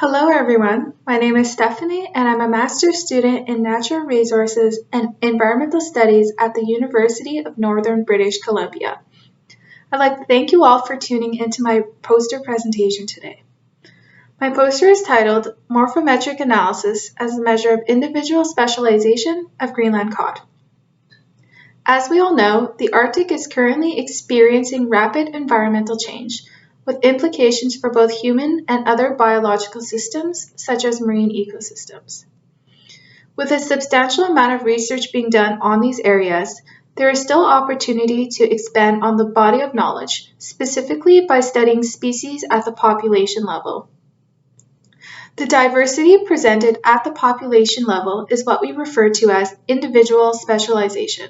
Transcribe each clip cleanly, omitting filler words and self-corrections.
Hello everyone, my name is Stephanie and I'm a master's student in Natural Resources and Environmental Studies at the University of Northern British Columbia. I'd like to thank you all for tuning into my poster presentation today. My poster is titled Morphometric Analysis as a Measure of Individual Specialization of Greenland Cod. As we all know, the Arctic is currently experiencing rapid environmental change, with implications for both human and other biological systems, such as marine ecosystems. With a substantial amount of research being done on these areas, there is still opportunity to expand on the body of knowledge, specifically by studying species at the population level. The diversity presented at the population level is what we refer to as individual specialization.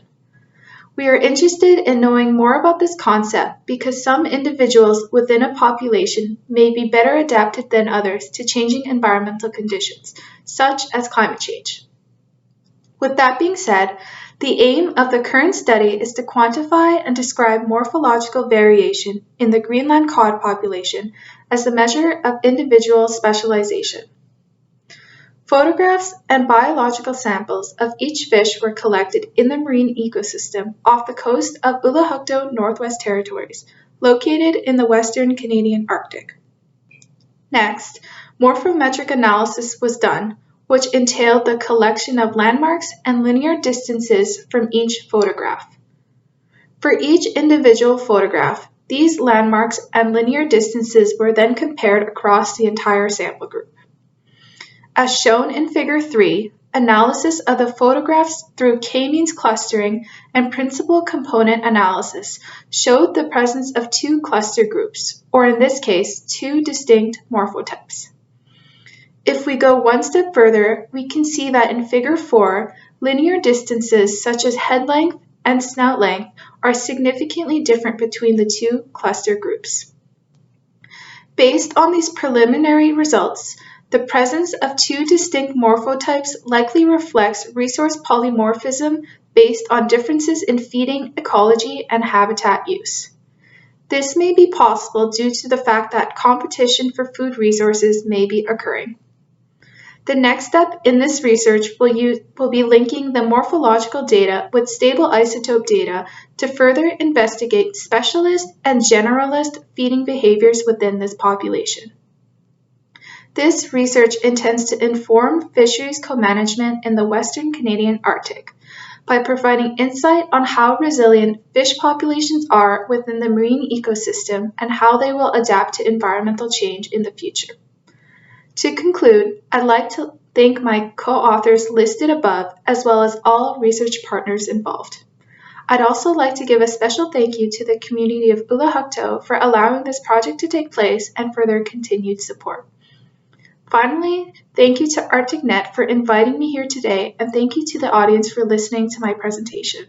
We are interested in knowing more about this concept because some individuals within a population may be better adapted than others to changing environmental conditions, such as climate change. With that being said, the aim of the current study is to quantify and describe morphological variation in the Greenland cod population as a measure of individual specialization. Photographs and biological samples of each fish were collected in the marine ecosystem off the coast of Ulahukto Northwest Territories, located in the Western Canadian Arctic. Next, morphometric analysis was done, which entailed the collection of landmarks and linear distances from each photograph. For each individual photograph, these landmarks and linear distances were then compared across the entire sample group. As shown in Figure 3, analysis of the photographs through k-means clustering and principal component analysis showed the presence of two cluster groups, or in this case, two distinct morphotypes. If we go one step further, we can see that in Figure 4, linear distances such as head length and snout length are significantly different between the two cluster groups. Based on these preliminary results, the presence of two distinct morphotypes likely reflects resource polymorphism based on differences in feeding ecology and habitat use. This may be possible due to the fact that competition for food resources may be occurring. The next step in this research will be linking the morphological data with stable isotope data to further investigate specialist and generalist feeding behaviors within this population. This research intends to inform fisheries co-management in the Western Canadian Arctic by providing insight on how resilient fish populations are within the marine ecosystem and how they will adapt to environmental change in the future. To conclude, I'd like to thank my co-authors listed above, as well as all research partners involved. I'd also like to give a special thank you to the community of Ulahukto for allowing this project to take place and for their continued support. Finally, thank you to ArcticNet for inviting me here today, and thank you to the audience for listening to my presentation.